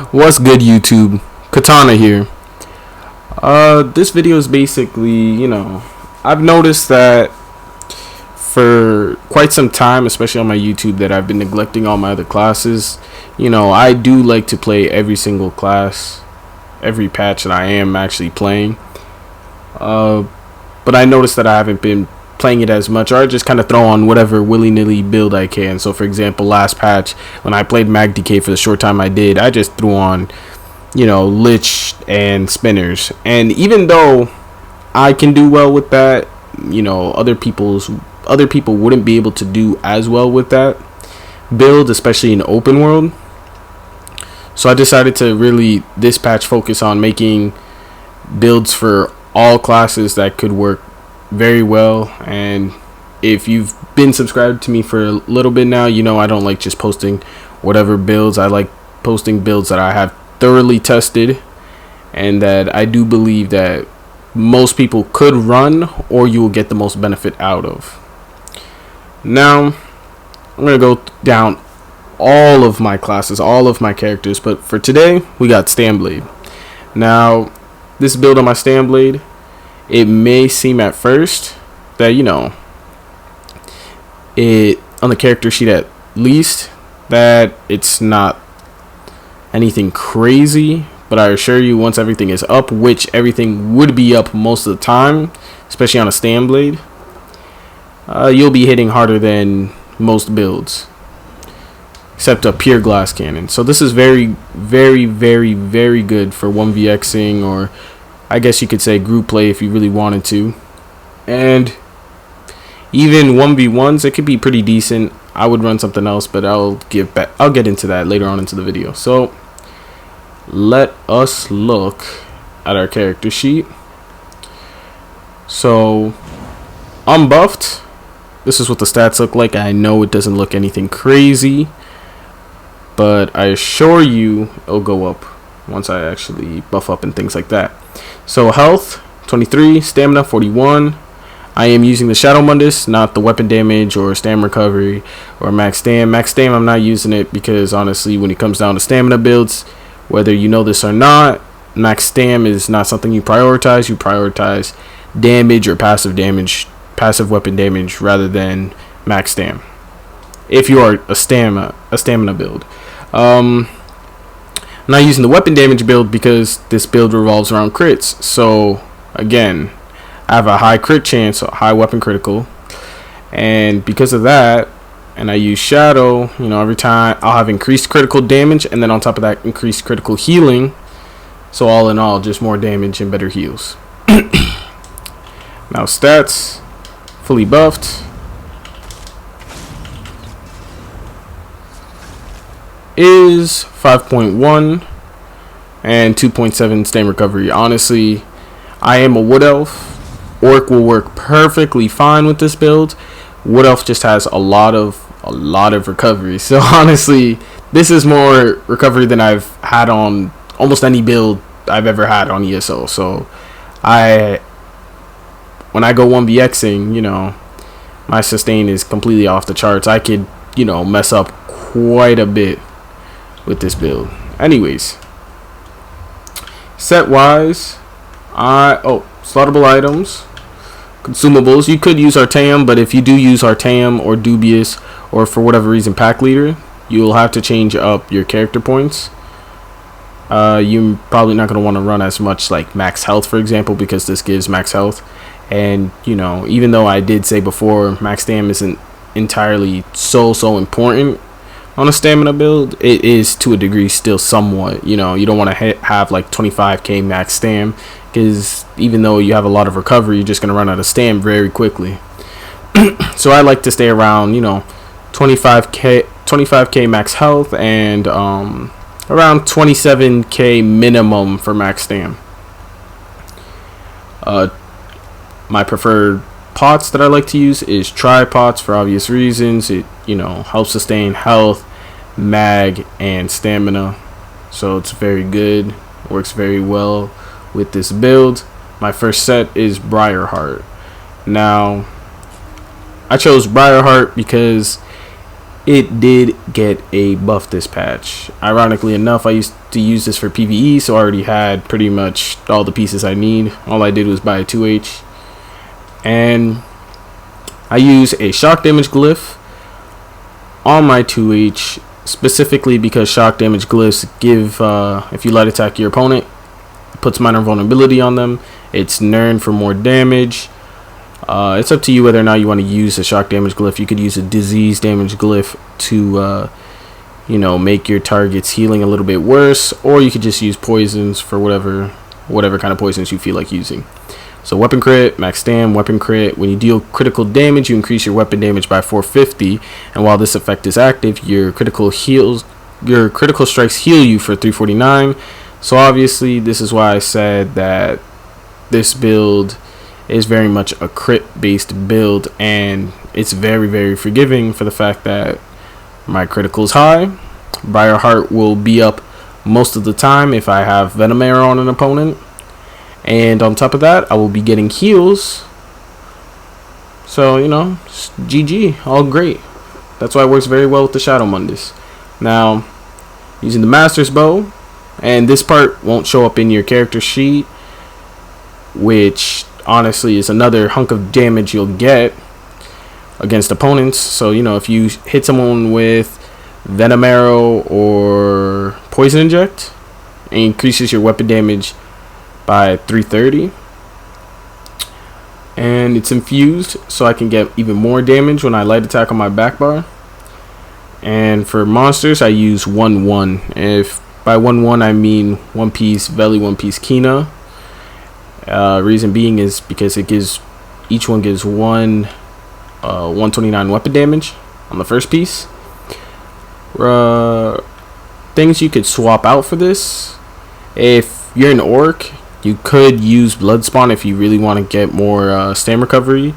What's good, YouTube? Katana here. This video is basically, I've noticed that for quite some time, especially on my YouTube, that I've been neglecting all my other classes. I do like to play every single class, every patch that I am actually playing. But I noticed that I haven't been playing it as much, or I just kind of throw on whatever willy-nilly build I can. So for example, last patch when I played Mag Decay for the short time I did, I just threw on Lich and Spinners, and even though I can do well with that, other people wouldn't be able to do as well with that build, especially in open world. So I decided to really this patch focus on making builds for all classes that could work very well. And if you've been subscribed to me for a little bit now, I don't like just posting whatever builds. I like posting builds that I have thoroughly tested and that I do believe that most people could run, or you will get the most benefit out of. Now I'm gonna go down all of my classes, all of my characters, but for today we got STAMNB. Now this build on my STAMNB, it may seem at first that it on the character sheet at least that it's not anything crazy, but I assure you, once everything is up, which everything would be up most of the time, especially on a STAMNB, you'll be hitting harder than most builds, except a pure glass cannon. So this is very, very, very, very good for 1vxing, or I guess you could say group play if you really wanted to, and even 1v1s. It could be pretty decent. I would run something else, but I'll get into that later on into the video. So let us look at our character sheet. So unbuffed, this is what the stats look like. I know it doesn't look anything crazy, but I assure you it'll go up once I actually buff up and things like that. So health 23, stamina 41. I am using the Shadow Mundus, not the weapon damage or stam recovery or max stam. Max stam, I'm not using it because honestly, when it comes down to stamina builds, whether you know this or not, max stam is not something you prioritize. You prioritize damage or passive weapon damage, rather than max stam, if you are a stamina build. I'm not using the weapon damage build because this build revolves around crits. So again, I have a high crit chance, a high weapon critical, and because of that, and I use Shadow, every time I'll have increased critical damage, and then on top of that, increased critical healing. So all in all, just more damage and better heals. Now stats, fully buffed, is 5.1 and 2.7 stam recovery. Honestly, I am a wood elf. Orc will work perfectly fine with this build. Wood elf just has a lot of recovery. So honestly, this is more recovery than I've had on almost any build I've ever had on ESO. So when I go 1vxing, my sustain is completely off the charts. I could mess up quite a bit with this build. Anyways, set wise, slaughterable items, consumables. You could use Artaeum, but if you do use Artaeum or Dubious, or for whatever reason Pack Leader, you'll have to change up your character points. You're probably not going to want to run as much like max health, for example, because this gives max health. And even though I did say before max stam isn't entirely so important on a stamina build, it is to a degree still somewhat. You don't want to have like 25k max stam, because even though you have a lot of recovery, you're just going to run out of stam very quickly. So I like to stay around 25k max health, and around 27k minimum for max stam. My preferred pots that I like to use is tri-pots for obvious reasons. It helps sustain health, mag, and stamina, so it's very good, works very well with this build. My first set is Briarheart. Now I chose Briarheart because it did get a buff this patch. Ironically enough, I used to use this for PvE, so I already had pretty much all the pieces I need. All I did was buy a 2H, and I use a shock damage glyph on my 2H, specifically because shock damage glyphs give, if you light attack your opponent, it puts minor vulnerability on them. It's NERN for more damage. It's up to you whether or not you want to use a shock damage glyph. You could use a disease damage glyph to you know, make your target's healing a little bit worse, or you could just use poisons for whatever kind of poisons you feel like using. So weapon crit, max stam, weapon crit. When you deal critical damage, you increase your weapon damage by 450, and while this effect is active, your critical strikes heal you for 349. So obviously this is why I said that this build is very much a crit based build, and it's very, very forgiving for the fact that my critical is high. Briarheart will be up most of the time if I have Venom Arrow on an opponent, and on top of that I will be getting heals. So, you know, GG, all great. That's why it works very well with the Shadow Mundus. Now, using the Master's Bow, and this part won't show up in your character sheet, which honestly is another hunk of damage you'll get against opponents. So, you know, if you hit someone with Venom Arrow or Poison Inject, it increases your weapon damage by 330, and it's infused, so I can get even more damage when I light attack on my back bar. And for monsters, I use 1/1. If by 1/1 I mean One Piece Veli, One Piece Kina. Reason being is because it gives, each one gives 129 weapon damage on the first piece. Things you could swap out for this: if you're an orc, you could use Bloodspawn if you really want to get more stam recovery.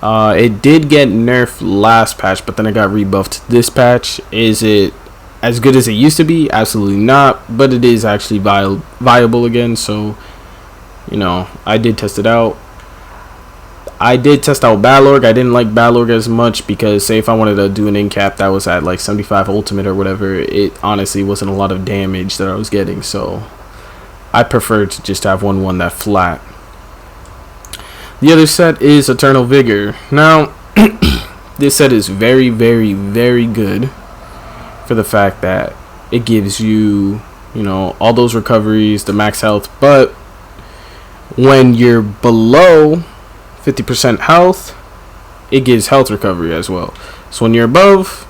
It did get nerfed last patch, but then it got rebuffed this patch. Is it as good as it used to be? Absolutely not, but it is actually viable again. So, you know, I did test it out. I did test out Balorg. I didn't like Balorg as much because, say, if I wanted to do an in-cap that was at like 75 ultimate or whatever, it honestly wasn't a lot of damage that I was getting. So I prefer to just have 1/1 that flat. The other set is Eternal Vigor. Now, this set is very, very, very good for the fact that it gives you, you know, all those recoveries, the max health, but when you're below 50% health, it gives health recovery as well. So when you're above,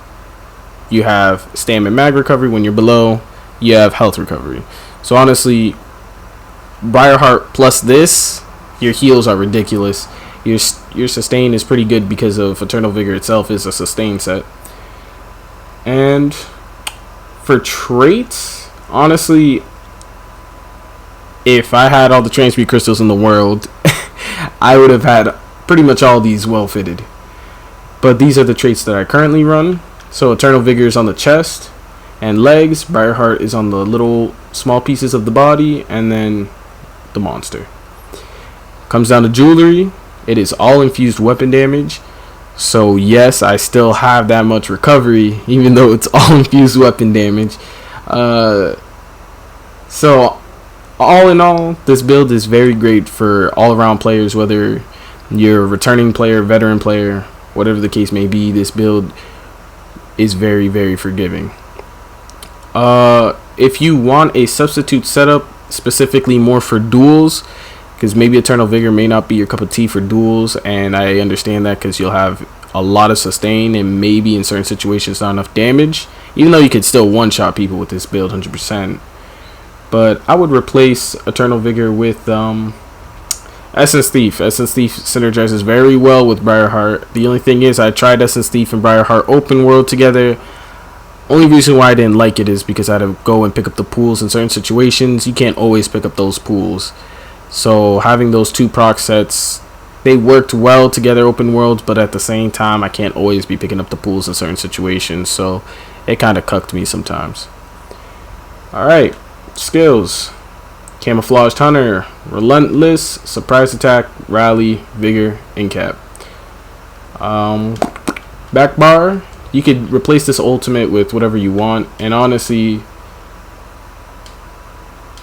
you have stam and mag recovery. When you're below, you have health recovery. So honestly, Briarheart plus this, your heals are ridiculous. Your sustain is pretty good because of Eternal Vigor itself is a sustain set. And for traits, honestly, if I had all the transmute crystals in the world, I would have had pretty much all these well fitted. But these are the traits that I currently run. So Eternal Vigor is on the chest and legs. Briarheart is on the little small pieces of the body, and then the monster. Comes down to jewelry. It is all infused weapon damage. So yes, I still have that much recovery, even though it's all infused weapon damage. So all in all, this build is very great for all-around players, whether you're a returning player, veteran player, whatever the case may be. This build is very, very forgiving. If you want a substitute setup, specifically more for duels, because maybe Eternal Vigor may not be your cup of tea for duels, and I understand that because you'll have a lot of sustain and maybe in certain situations not enough damage, even though you could still one-shot people with this build 100%. But I would replace Eternal Vigor with Essence Thief. Essence Thief synergizes very well with Briarheart. The only thing is, I tried Essence Thief and Briarheart open world together. Only reason why I didn't like it is because I had to go and pick up the pools in certain situations. You can't always pick up those pools. So having those two proc sets, they worked well together open world, but at the same time, I can't always be picking up the pools in certain situations. So it kind of cucked me sometimes. Alright. Skills: Camouflaged Hunter, Relentless, Surprise Attack, Rally, Vigor, and Cap. Back bar, you could replace this ultimate with whatever you want. And honestly,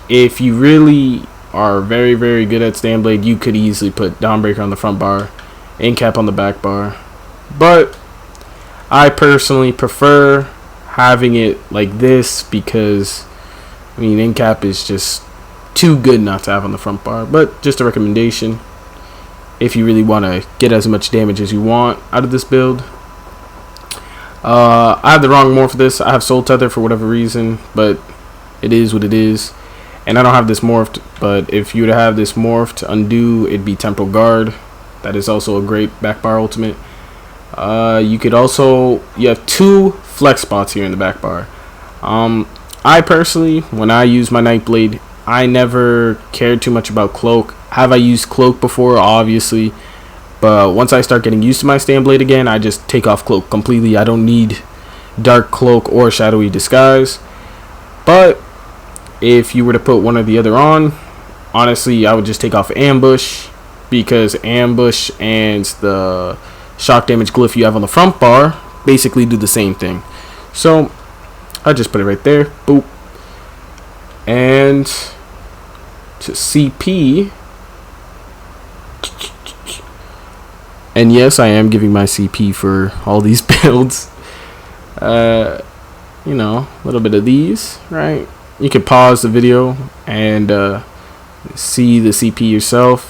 if you really are very, very good at Stanblade, you could easily put Dawnbreaker on the front bar, Incap on the back bar. But I personally prefer having it like this because, I mean, Incap is just too good not to have on the front bar. But just a recommendation if you really want to get as much damage as you want out of this build. I have the wrong morph for this. I have Soul Tether for whatever reason, but it is what it is. And I don't have this morphed, but if you were to have this morphed undo, it'd be Temporal Guard. That is also a great back bar ultimate. You could also, you have 2 flex spots here in the back bar. I personally, when I use my Nightblade, I never cared too much about Cloak. Have I used Cloak before? Obviously. But once I start getting used to my Stanblade again, I just take off Cloak completely. I don't need Dark Cloak or Shadowy Disguise. But if you were to put one or the other on, honestly, I would just take off Ambush, because Ambush and the shock damage glyph you have on the front bar basically do the same thing. So I just put it right there. Boop. And to CP. And yes, I am giving my CP for all these builds. You know, a little bit of these, right? You can pause the video and see the CP yourself.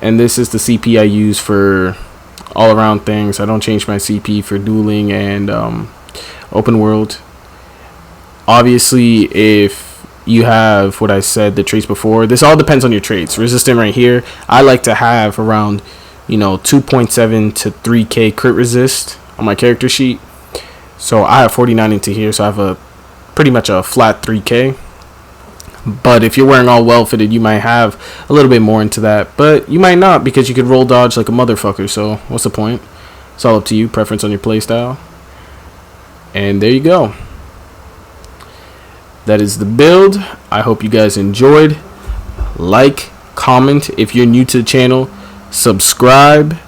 And this is the CP I use for all around things. I don't change my CP for dueling and open world. Obviously, if you have what I said, the traits before, this all depends on your traits. Resistant right here, I like to have around, you know, 2.7 to 3k crit resist on my character sheet. So I have 49 into here, so I have a pretty much a flat 3k. But if you're wearing all well fitted, you might have a little bit more into that, but you might not, because you could roll dodge like a motherfucker. So what's the point? It's all up to you, preference on your playstyle. And there you go. That is the build. I hope you guys enjoyed. Like, comment if you're new to the channel, subscribe,